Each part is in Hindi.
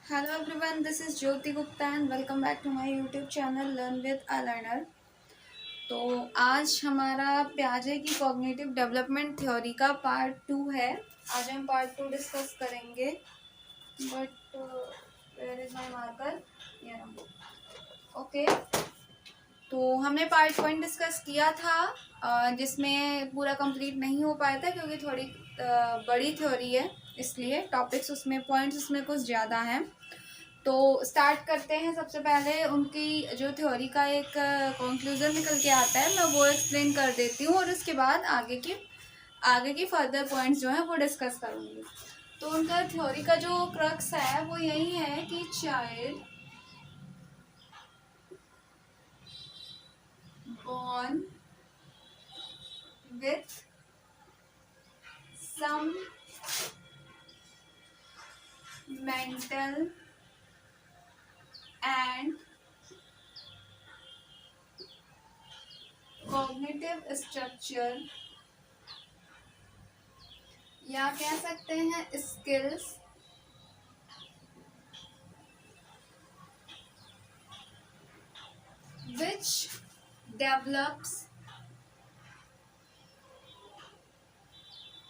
Hello everyone, this is Jyoti Gupta and welcome back to my YouTube channel Learn with a Learner। तो आज हमारा प्याजे की कॉग्निटिव डेवलपमेंट थ्योरी का पार्ट 2 है। आज हम पार्ट 2 डिस्कस करेंगे। But where is my marker? Okay, तो हमने पार्ट 1 डिस्कस किया था जिसमें पूरा कंप्लीट नहीं हो पाया था क्योंकि थोड़ी बड़ी थ्योरी है, इसलिए टॉपिक्स उसमें पॉइंट्स उसमें कुछ ज़्यादा हैं। तो स्टार्ट करते हैं। सबसे पहले उनकी जो थ्योरी का एक कंक्लूजन निकल के आता है, मैं वो एक्सप्लेन कर देती हूँ और उसके बाद आगे की फर्दर पॉइंट्स जो हैं वो डिस्कस करूँगी। तो उनका थ्योरी का जो क्रक्स है वो यही है कि child born with some mental and cognitive structure या कह सकते हैं skills which develops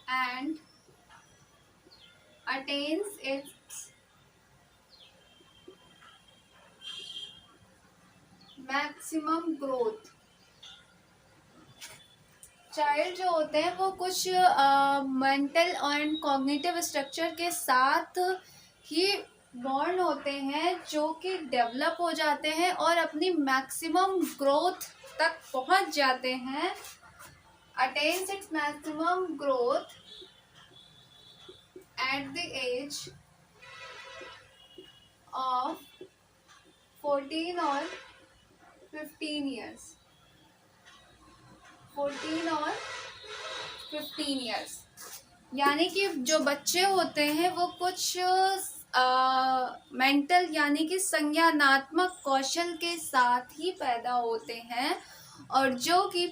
and attains its maximum growth। Child जो होते हैं वो कुछ मेंटल एंड कॉग्निटिव स्ट्रक्चर के साथ ही बॉर्न होते हैं जो कि डेवलप हो जाते हैं और अपनी मैक्सिमम ग्रोथ तक पहुंच जाते हैं। Attains its maximum growth at the age of 14 और 15 ईयर्स। 14 और 15 ईयर्स यानी कि जो बच्चे होते हैं वो कुछ मेंटल यानी कि संज्ञानात्मक कौशल के साथ ही पैदा होते हैं और जो कि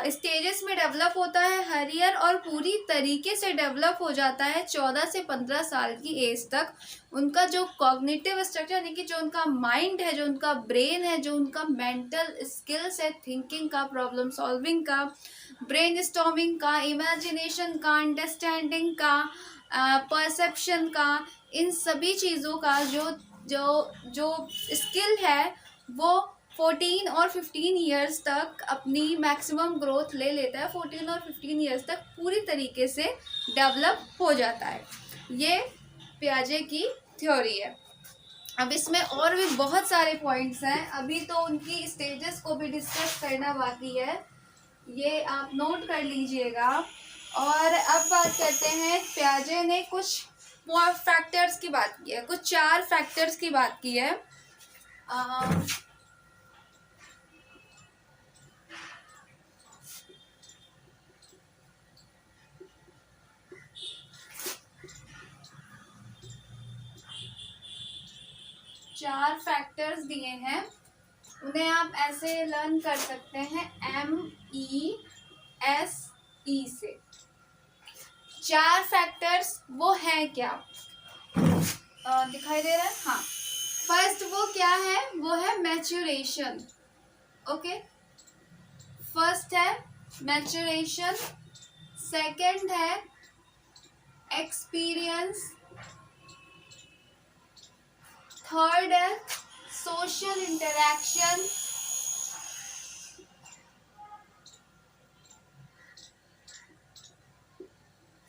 स्टेजेस में डेवलप होता है हर ईयर और पूरी तरीके से डेवलप हो जाता है 14 से 15 साल की एज तक। उनका जो कॉग्निटिव स्ट्रक्चर यानी कि जो उनका माइंड है, जो उनका ब्रेन है, जो उनका मेंटल स्किल्स है, थिंकिंग का, प्रॉब्लम सॉल्विंग का, ब्रेन स्टॉर्मिंग का, इमेजिनेशन का, अंडरस्टैंडिंग का, परसेप्शन का, इन सभी चीज़ों का जो जो जो स्किल है वो 14 और 15 ईयर्स तक अपनी मैक्सिमम ग्रोथ ले लेता है। 14 और 15 ईयर्स तक पूरी तरीके से डेवलप हो जाता है। ये पियाजे की थ्योरी है। अब इसमें और भी बहुत सारे पॉइंट्स हैं, अभी तो उनकी स्टेजेस को भी डिस्कस करना बाकी है, ये आप नोट कर लीजिएगा। और अब बात करते हैं, पियाजे ने कुछ फैक्टर्स की बात की है, कुछ 4 फैक्टर्स की बात की है। चार फैक्टर्स दिए हैं, उन्हें आप ऐसे लर्न कर सकते हैं MESE से। 4 फैक्टर्स वो हैं क्या? दिखाई दे रहा है? हाँ, फर्स्ट वो क्या है? वो है मैच्योरेशन। ओके, फर्स्ट है मैच्योरेशन, सेकंड है एक्सपीरियंस, थर्ड है सोशल इंटरैक्शन,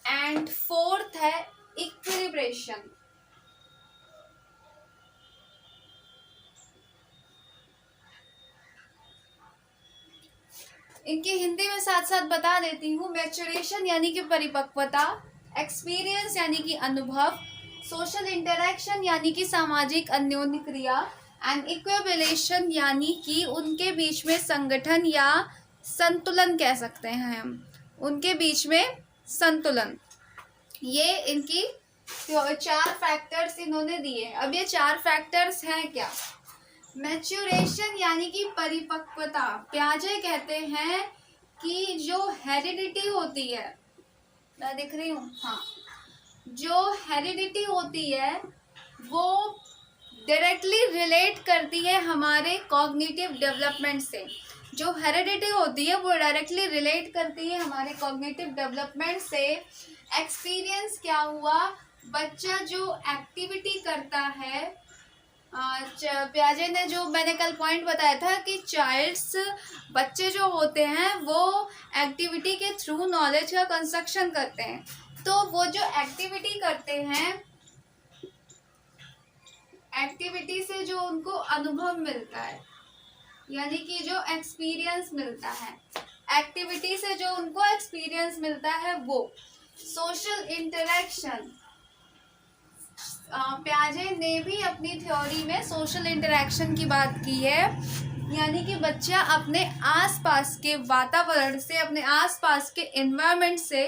एंड फोर्थ है इक्विलिब्रेशन। इनकी हिंदी में साथ साथ बता देती हूँ। मैच्योरेशन यानी कि परिपक्वता, एक्सपीरियंस यानी कि अनुभव, सोशल इंटरैक्शन यानी कि सामाजिक अन्योन्य क्रिया, एंड इक्विलिब्रेशन यानी कि उनके बीच में संगठन या संतुलन कह सकते हैं हम, उनके बीच में संतुलन। ये इनकी 4 फैक्टर्स इन्होंने दिए। अब ये 4 फैक्टर्स हैं क्या? मैच्योरेशन यानी कि परिपक्वता। पियाजे कहते हैं कि जो हेरिडिटी होती है, मैं दिख रही हूँ, हाँ, जो हेरिडिटी होती है वो डायरेक्टली रिलेट करती है हमारे कॉग्निटिव डेवलपमेंट से। जो हेरिडिटी होती है वो डायरेक्टली रिलेट करती है हमारे कॉग्निटिव डेवलपमेंट से। एक्सपीरियंस क्या हुआ, बच्चा जो एक्टिविटी करता है, प्याजे ने जो मैंने कल पॉइंट बताया था कि बच्चे जो होते हैं वो एक्टिविटी के थ्रू नॉलेज का कंस्ट्रक्शन करते हैं। तो वो जो एक्टिविटी करते हैं, एक्टिविटी से जो उनको अनुभव मिलता है, यानी कि जो एक्सपीरियंस मिलता है, एक्टिविटी से जो उनको एक्सपीरियंस मिलता है वो सोशल इंटरेक्शन। प्याजे ने भी अपनी थ्योरी में सोशल इंटरेक्शन की बात की है, यानी कि बच्चा अपने आसपास के वातावरण से, अपने आसपास के एनवायरनमेंट से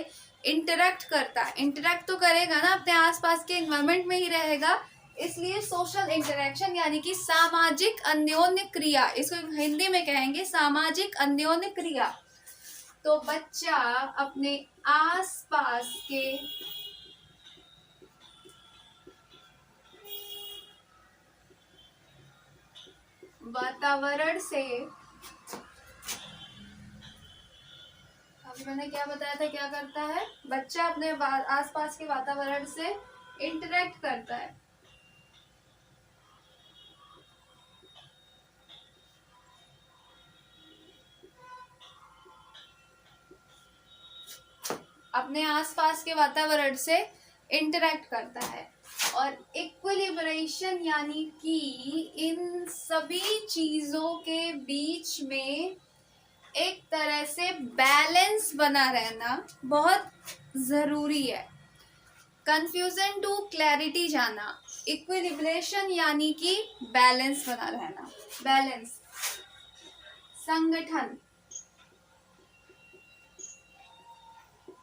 इंटरेक्ट करता है। इंटरेक्ट तो करेगा ना, अपने आसपास के एनवायरनमेंट में ही रहेगा, इसलिए सोशल इंटरेक्शन यानी कि सामाजिक अन्योन्य क्रिया, इसको हिंदी में कहेंगे सामाजिक अन्योन्य क्रिया। तो बच्चा अपने आसपास के वातावरण से, अभी मैंने क्या बताया था, क्या करता है बच्चा अपने आसपास के वातावरण से इंटरेक्ट करता है। अपने आसपास के वातावरण से इंटरेक्ट करता है। और इक्विलिब्रेशन यानी कि इन सभी चीजों के बीच में एक तरह से बैलेंस बना रहना बहुत जरूरी है। कंफ्यूजन टू क्लैरिटी जाना, इक्विलिब्रेशन यानी कि बैलेंस बना रहना, बैलेंस, संगठन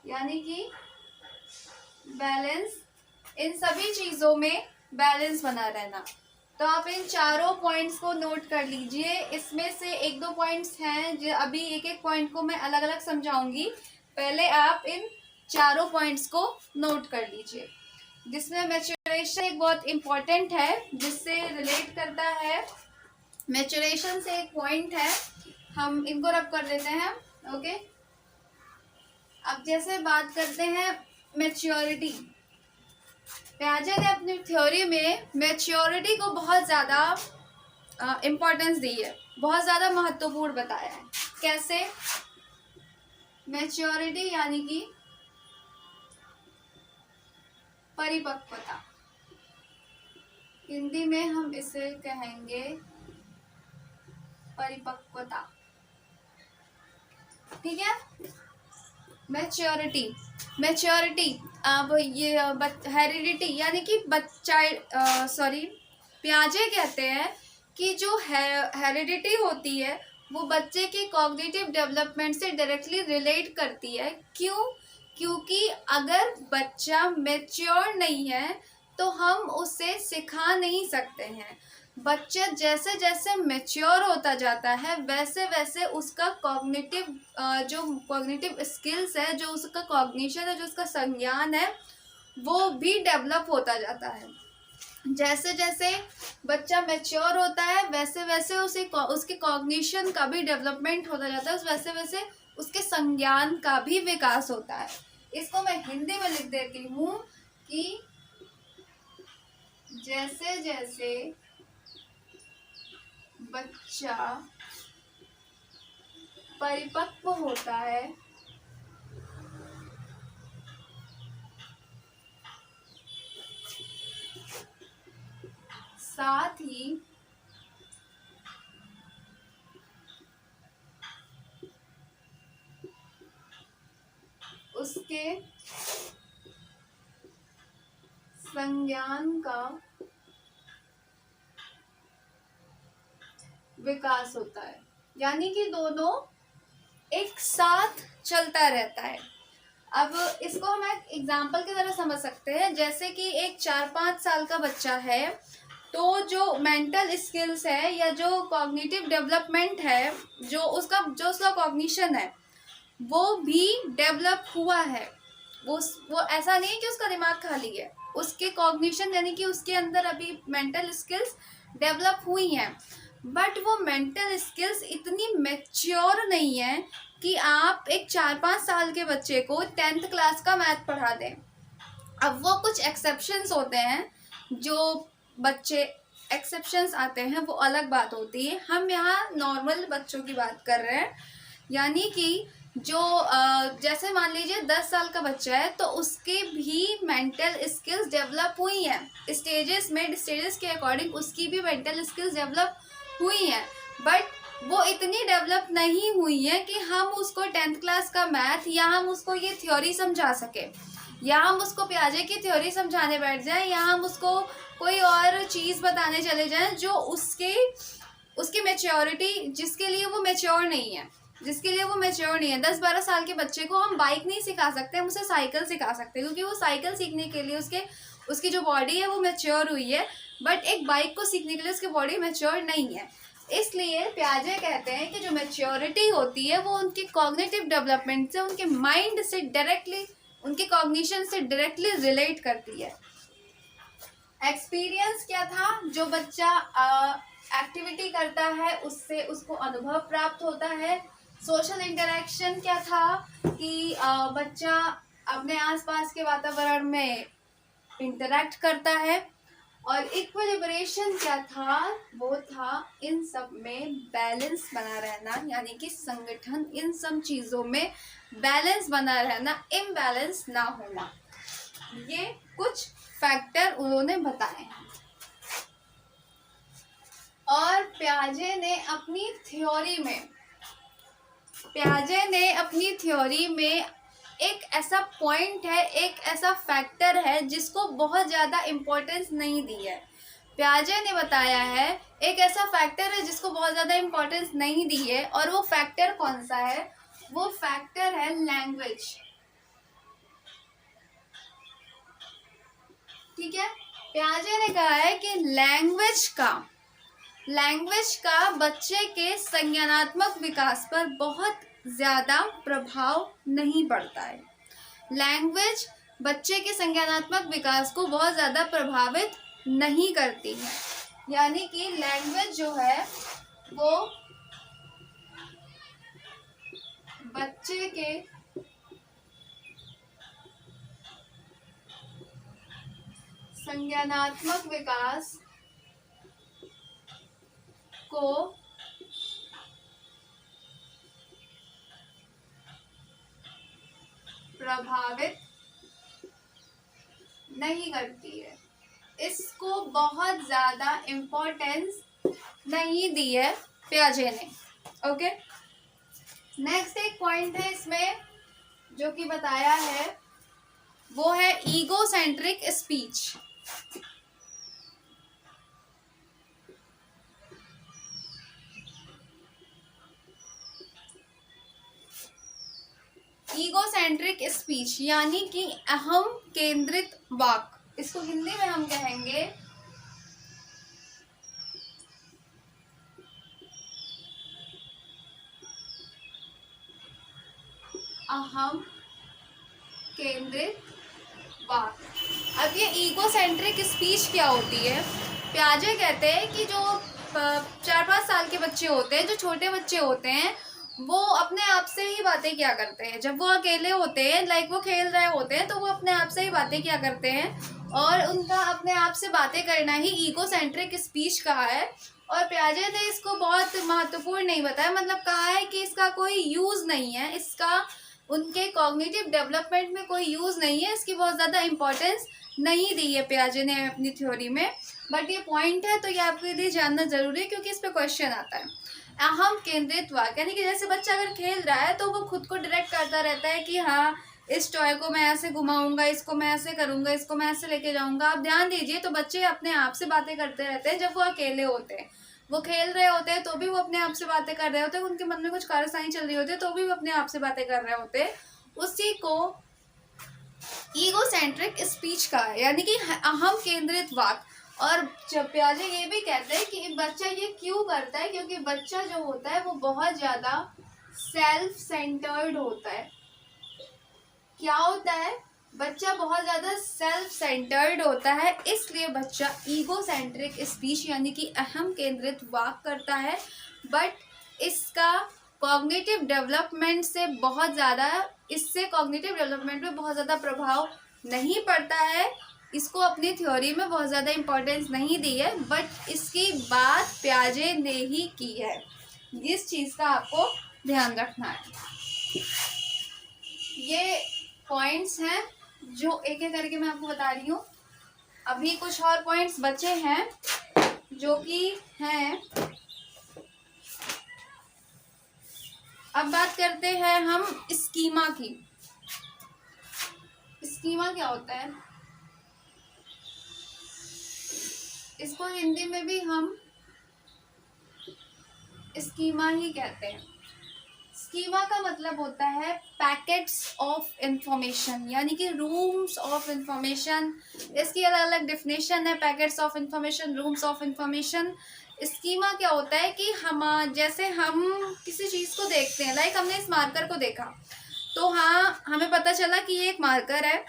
यानी कि बैलेंस, इन सभी चीजों में बैलेंस बना रहना। तो आप इन चारों पॉइंट्स को नोट कर लीजिए। इसमें से एक दो पॉइंट्स हैं जो अभी एक एक पॉइंट को मैं अलग अलग समझाऊंगी, पहले आप इन चारों पॉइंट्स को नोट कर लीजिए। जिसमें मैच्योरेशन एक बहुत इम्पोर्टेंट है, जिससे रिलेट करता है। मैच्योरेशन से एक पॉइंट है, हम इनको रब कर देते हैं। ओके, अब जैसे बात करते हैं मैच्योरिटी, प्याजे ने अपनी थ्योरी में मैच्योरिटी को बहुत ज़्यादा इम्पोर्टेंस दी है, बहुत ज़्यादा महत्वपूर्ण बताया है। कैसे? मैच्योरिटी यानी कि परिपक्वता, हिंदी में हम इसे कहेंगे परिपक्वता, ठीक है। मैच्योरिटी, मैच्योरिटी, अब ये हेरिडिटी यानी कि प्याजे कहते हैं कि जो हेरिडिटी होती है वो बच्चे के कॉग्निटिव डेवलपमेंट से डायरेक्टली रिलेट करती है। क्यों? क्योंकि अगर बच्चा मैच्योर नहीं है तो हम उसे सिखा नहीं सकते हैं। बच्चा जैसे जैसे मैच्योर होता जाता है वैसे वैसे उसका जो कॉग्निटिव स्किल्स है, जो उसका कॉग्निशन है, जो उसका संज्ञान है, वो भी डेवलप होता जाता है। जैसे जैसे बच्चा मैच्योर होता है वैसे वैसे उसके कॉग्निशन का भी डेवलपमेंट होता जाता है, वैसे वैसे उसके संज्ञान का भी विकास होता है। इसको मैं हिंदी में लिख देती हूँ कि जैसे जैसे बच्चा परिपक्व होता है साथ ही उसके संज्ञान का विकास होता है, यानी कि दोनों एक साथ चलता रहता है। अब इसको हम एक एग्जाम्पल की तरह समझ सकते हैं। जैसे कि एक 4-5 साल का बच्चा है तो जो मेंटल स्किल्स है या जो कॉग्निटिव डेवलपमेंट है, जो उसका कॉग्निशन है वो भी डेवलप हुआ है। वो ऐसा नहीं है कि उसका दिमाग खाली है, उसके कॉग्निशन यानी कि उसके अंदर अभी मेंटल स्किल्स डेवलप हुई हैं, बट वो मेंटल स्किल्स इतनी मैच्योर नहीं है कि आप एक 4-5 साल के बच्चे को 10th क्लास का मैथ पढ़ा दें। अब वो कुछ एक्सेप्शंस होते हैं, जो बच्चे एक्सेप्शंस आते हैं वो अलग बात होती है, हम यहाँ नॉर्मल बच्चों की बात कर रहे हैं। यानी कि जो जैसे मान लीजिए 10 साल का बच्चा है तो उसके भी मेंटल स्किल्स डेवलप हुई हैं, स्टेजेस के अकॉर्डिंग उसकी भी मेंटल स्किल्स डेवलप हुई हैं, बट वो इतनी डेवलप नहीं हुई है कि हम उसको 10th क्लास का मैथ या हम उसको ये थ्योरी समझा सके, या हम उसको प्याजे की थ्योरी समझाने बैठ जाएं, या हम उसको कोई और चीज़ बताने चले जाएं जो उसकी मैच्योरिटी जिसके लिए वो मैच्योर नहीं है, 10-12 साल के बच्चे को हम बाइक नहीं सिखा सकते, हम उसे साइकिल सिखा सकते हैं, क्योंकि वो साइकिल सीखने के लिए उसकी जो बॉडी है वो मैच्योर हुई है, बट एक बाइक को सीखने के लिए उसकी बॉडी मैच्योर नहीं है। इसलिए प्याजे कहते हैं कि जो मैच्योरिटी होती है वो उनके कॉग्निटिव डेवलपमेंट से, उनके माइंड से डायरेक्टली, उनके कॉग्निशन से डायरेक्टली रिलेट करती है। एक्सपीरियंस क्या था, जो बच्चा एक्टिविटी करता है उससे उसको अनुभव प्राप्त होता है। सोशल इंटरेक्शन क्या था कि बच्चा अपने आसपास के वातावरण में इंटरेक्ट करता है। और इक्विलिब्रेशन क्या था, वो था इन सब में बैलेंस बना रहना, यानी कि संगठन इन सब चीज़ों में बैलेंस बना रहना, इम्बैलेंस ना होना। ये कुछ फैक्टर उन्होंने बताए हैं। और प्याजे ने अपनी थ्योरी में एक ऐसा पॉइंट है, एक ऐसा फैक्टर है जिसको बहुत ज़्यादा इम्पोर्टेंस नहीं दी है। प्याजे ने बताया है एक ऐसा फैक्टर है जिसको बहुत ज़्यादा इम्पोर्टेंस नहीं दी है, और वो फैक्टर कौन सा है, वो फैक्टर है लैंग्वेज। ठीक है, प्याजे ने कहा है कि लैंग्वेज का बच्चे के संज्ञानात्मक विकास पर बहुत ज़्यादा प्रभाव नहीं पड़ता है। लैंग्वेज बच्चे के संज्ञानात्मक विकास को बहुत ज़्यादा प्रभावित नहीं करती है, यानी कि लैंग्वेज जो है वो बच्चे के संज्ञानात्मक विकास को प्रभावित नहीं करती है, इसको बहुत ज़्यादा इम्पोर्टेंस नहीं दी है प्याजे ने। ओके, नेक्स्ट एक पॉइंट है इसमें जो कि बताया है, वो है ईगोसेंट्रिक स्पीच। ईगोसेंट्रिक स्पीच यानी कि अहम केंद्रित वाक, इसको हिंदी में हम कहेंगे अहम केंद्रित वाक। अब ये ईगोसेंट्रिक स्पीच क्या होती है, प्याजे कहते हैं कि जो 4-5 साल के बच्चे होते हैं, जो छोटे बच्चे होते हैं, वो अपने आप से ही बातें किया करते हैं। जब वो अकेले होते हैं, लाइक वो खेल रहे होते हैं, तो वो अपने आप से ही बातें किया करते हैं, और उनका अपने आप से बातें करना ही ईगोसेंट्रिक स्पीच कहा है। और प्याजे ने इसको बहुत महत्वपूर्ण नहीं बताया, मतलब कहा है कि इसका कोई यूज़ नहीं है, इसका उनके कॉग्निटिव डेवलपमेंट में कोई यूज़ नहीं है, इसकी बहुत ज़्यादा इम्पोर्टेंस नहीं दी है प्याजे ने अपनी थ्योरी में। बट ये पॉइंट है तो ये आपके लिए जानना ज़रूरी है, क्योंकि इस पर क्वेश्चन आता है। अहम केंद्रित वाक यानी कि जैसे बच्चा अगर खेल रहा है तो वो खुद को डायरेक्ट करता रहता है कि हाँ, इस टॉय को मैं ऐसे घुमाऊंगा, इसको मैं ऐसे करूंगा, इसको मैं ऐसे लेके जाऊंगा। आप ध्यान दीजिए, तो बच्चे अपने आप से बातें करते रहते हैं जब वो अकेले होते हैं। वो खेल रहे होते हैं तो भी वो अपने आप से बातें कर रहे होते हैं, उनके मन में कुछ कारस्तानी चल रही होती है तो भी वो अपने आप से बातें कर रहे होते हैं। उसी को ईगोसेंट्रिक स्पीच का है, यानी कि अहम केंद्रित वाक। और प्याजे ये भी कहते हैं कि बच्चा ये क्यों करता है, क्योंकि बच्चा जो होता है वो बहुत ज़्यादा सेल्फ सेंटर्ड होता है। क्या होता है, बच्चा बहुत ज़्यादा सेल्फ सेंटर्ड होता है, इसलिए बच्चा ईगो सेंट्रिक स्पीच यानी कि अहम केंद्रित वाक करता है। बट इसका कॉग्निटिव डेवलपमेंट से बहुत ज़्यादा इससे कॉग्निटिव डेवलपमेंट पे बहुत ज़्यादा प्रभाव नहीं पड़ता है। इसको अपनी थ्योरी में बहुत ज़्यादा इम्पोर्टेंस नहीं दी है, बट इसकी बात प्याजे ने ही की है। इस चीज़ का आपको ध्यान रखना है। ये पॉइंट्स हैं जो एक एक करके मैं आपको बता रही हूँ। अभी कुछ और पॉइंट्स बचे हैं जो कि हैं, अब बात करते हैं हम स्कीमा की। स्कीमा क्या होता है? इसको हिंदी में भी हम स्कीमा ही कहते हैं। स्कीमा का मतलब होता है पैकेट्स ऑफ इंफॉर्मेशन, यानी कि रूम्स ऑफ इंफॉर्मेशन। इसकी अलग अलग डेफिनेशन है, packets of information, rooms of information. Schema क्या होता है कि जैसे हम किसी चीज़ को देखते हैं, लाइक हमने इस मार्कर को देखा तो हाँ हमें पता चला कि ये एक मार्कर है,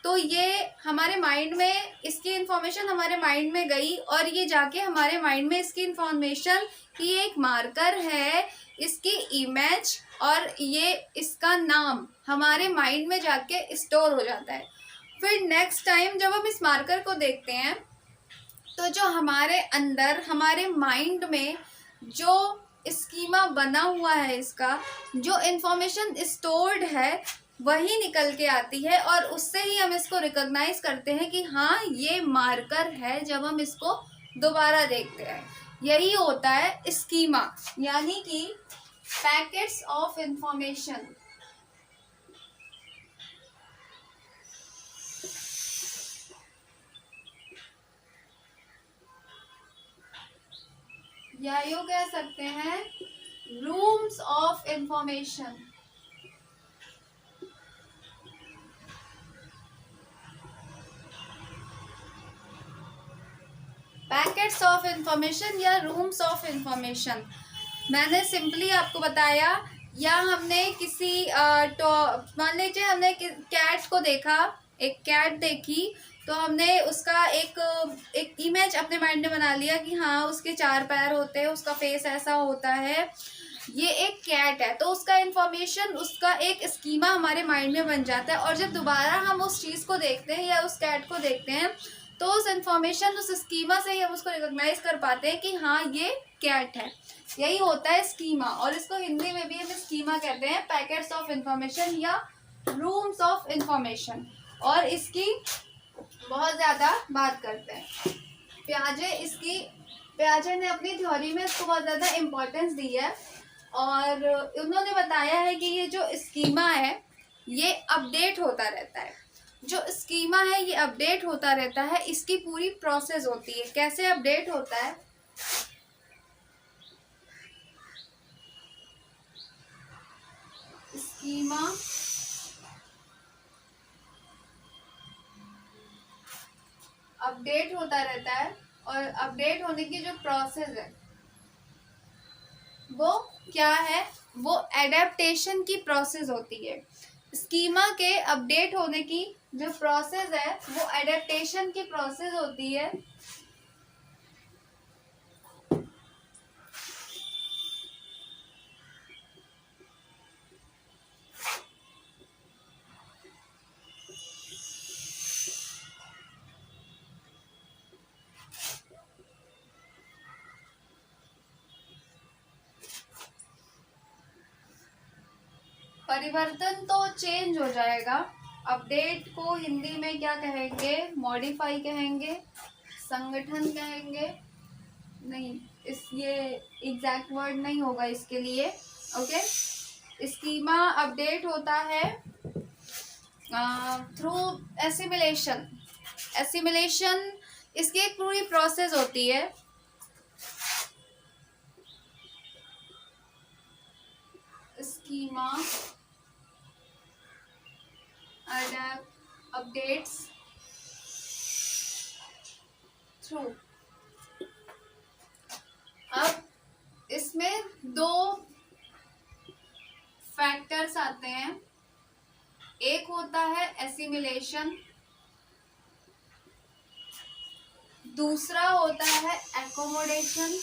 तो ये हमारे माइंड में इसकी इंफॉर्मेशन हमारे माइंड में गई और ये जाके हमारे माइंड में इसकी इंफॉर्मेशन कि ये एक मार्कर है, इसकी इमेज और ये इसका नाम हमारे माइंड में जाके स्टोर हो जाता है। फिर नेक्स्ट टाइम जब हम इस मार्कर को देखते हैं तो जो हमारे अंदर हमारे माइंड में जो स्कीमा बना हुआ है, इसका जो इंफॉर्मेशन स्टोर्ड है वही निकल के आती है और उससे ही हम इसको रिकॉग्नाइज करते हैं कि हाँ ये मार्कर है। जब हम इसको दोबारा देखते हैं, यही होता है स्कीमा, यानी कि पैकेट्स ऑफ इंफॉर्मेशन। या यूं कह सकते हैं rooms of information. Packets of information या रूम्स ऑफ इंफॉर्मेशन मैंने सिंपली आपको बताया। या हमने किसी मान लीजिए हमने कैट को देखा, एक कैट देखी तो हमने उसका एक इमेज अपने माइंड में बना लिया कि हाँ उसके 4 पैर होते हैं, उसका फेस ऐसा होता है, ये एक कैट है, तो उसका इंफॉर्मेशन उसका एक स्कीमा हमारे माइंड में बन जाता है। और जब दोबारा हम उस चीज़ को देखते हैं या उस कैट को देखते हैं तो उस इंफॉर्मेशन उस स्कीमा से ही हम उसको रिकॉग्नाइज कर पाते हैं कि हाँ ये कैट है। यही होता है स्कीमा, और इसको हिंदी में भी हम स्कीमा कहते हैं, पैकेट्स ऑफ इंफॉर्मेशन या रूम्स ऑफ इंफॉर्मेशन। और इसकी बहुत ज़्यादा बात करते हैं प्याजे ने अपनी थ्योरी में इसको बहुत ज़्यादा इम्पोर्टेंस दी है और उन्होंने बताया है कि ये जो स्कीमा है ये अपडेट होता रहता है। जो स्कीमा है ये अपडेट होता रहता है, इसकी पूरी प्रोसेस होती है। कैसे अपडेट होता है? स्कीमा अपडेट होता रहता है और अपडेट होने की जो प्रोसेस है वो क्या है? वो एडेप्टेशन की प्रोसेस होती है। स्कीमा के अपडेट होने की जो प्रोसेस है वो एडेप्टेशन की प्रोसेस होती है। परिवर्तन तो चेंज हो जाएगा। अपडेट को हिंदी में क्या कहेंगे? मॉडिफाई कहेंगे, संगठन कहेंगे, नहीं ये एग्जैक्ट वर्ड नहीं होगा इसके लिए। ओके, स्कीमा अपडेट होता है थ्रू एसिमिलेशन। इसकी एक पूरी प्रोसेस होती है। Schema updates through. अब इसमें 2 फैक्टर्स आते हैं। एक होता है एसिमिलेशन, दूसरा होता है एकोमोडेशन,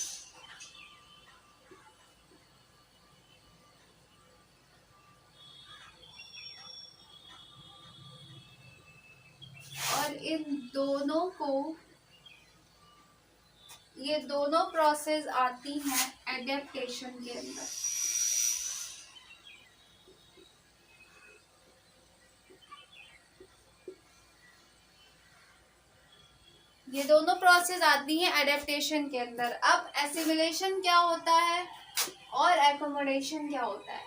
और ये दोनों प्रोसेस आती हैं एडेप्टेशन के अंदर। ये दोनों प्रोसेस आती हैं एडेप्टेशन के अंदर। अब एसिमिलेशन क्या होता है और एकोमोडेशन क्या होता है?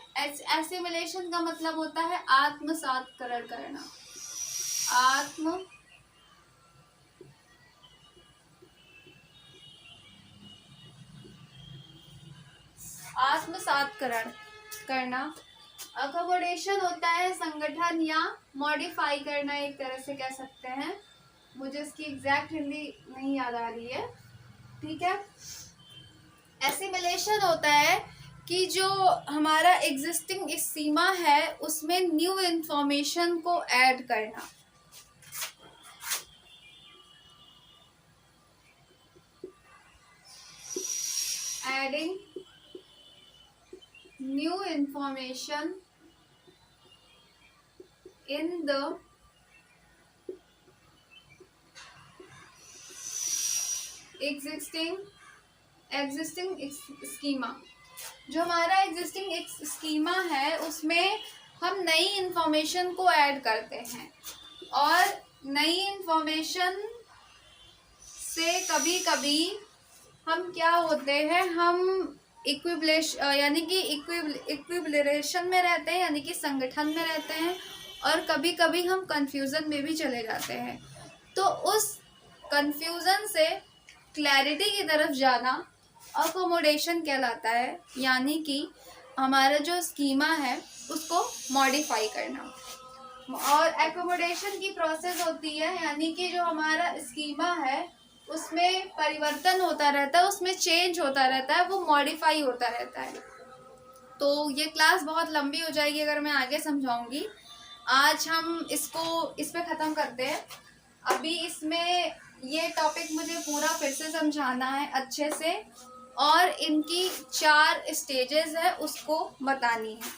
एसिमिलेशन का मतलब होता है आत्मसात्करण करना, आत्मसात्करण करना। अकोमोडेशन होता है संगठन या मॉडिफाई करना, एक तरह से कह सकते हैं। मुझे इसकी एग्जैक्ट हिंदी नहीं याद आ रही है, ठीक है। एसिमिलेशन होता है कि जो हमारा एग्जिस्टिंग स्कीमा है उसमें न्यू इंफॉर्मेशन को ऐड करना। Adding new information in the existing schema। जो हमारा एग्जिस्टिंग स्कीमा है उसमें हम नई इंफॉर्मेशन को ऐड करते हैं, और नई इंफॉर्मेशन से कभी कभी हम क्या होते हैं, हम यानी कि इक्विबलेशन में रहते हैं, यानी कि संगठन में रहते हैं, और कभी कभी हम कंफ्यूजन में भी चले जाते हैं। तो उस कंफ्यूजन से क्लैरिटी की तरफ जाना अकोमोडेशन कहलाता है, यानी कि हमारा जो स्कीमा है उसको मॉडिफाई करना। और एकोमोडेशन की प्रोसेस होती है, यानी कि जो हमारा स्कीमा है उसमें परिवर्तन होता रहता है, उसमें चेंज होता रहता है, वो मॉडिफाई होता रहता है। तो ये क्लास बहुत लंबी हो जाएगी अगर मैं आगे समझाऊंगी। आज हम इसको इस पे ख़त्म करते हैं। अभी इसमें ये टॉपिक मुझे पूरा फिर से समझाना है अच्छे से, और इनकी 4 स्टेजेस है उसको बतानी है।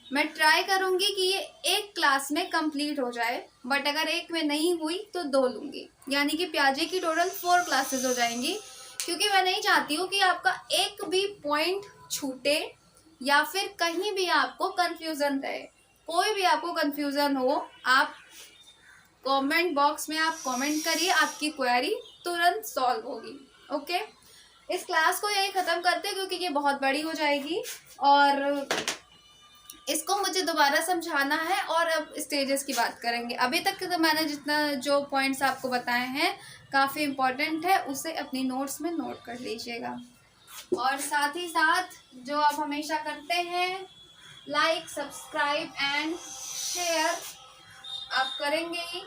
मैं ट्राई करूंगी कि ये एक क्लास में कंप्लीट हो जाए, बट अगर एक में नहीं हुई तो 2 लूंगी, यानी कि प्याजे की टोटल 4 क्लासेस हो जाएंगी। क्योंकि मैं नहीं चाहती हूँ कि आपका एक भी पॉइंट छूटे या फिर कहीं भी आपको कंफ्यूजन रहे। कोई भी आपको कंफ्यूजन हो, आप कमेंट बॉक्स में आप कमेंट करिए, आपकी क्वेरी तुरंत सॉल्व होगी। ओके, इस क्लास को यही ख़त्म करते हैं क्योंकि ये बहुत बड़ी हो जाएगी और इसको मुझे दोबारा समझाना है। और अब स्टेजेस की बात करेंगे। अभी तक तो मैंने जितना जो पॉइंट्स आपको बताए हैं काफ़ी इम्पोर्टेंट है, उसे अपनी नोट्स में नोट कर लीजिएगा। और साथ ही साथ जो आप हमेशा करते हैं, लाइक, सब्सक्राइब एंड शेयर आप करेंगे ही।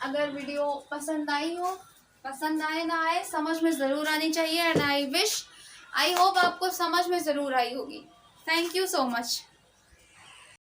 अगर वीडियो पसंद आई हो, पसंद आए ना आए, समझ में ज़रूर आनी चाहिए। एंड आई होप आपको समझ में ज़रूर आई होगी। Thank you so much.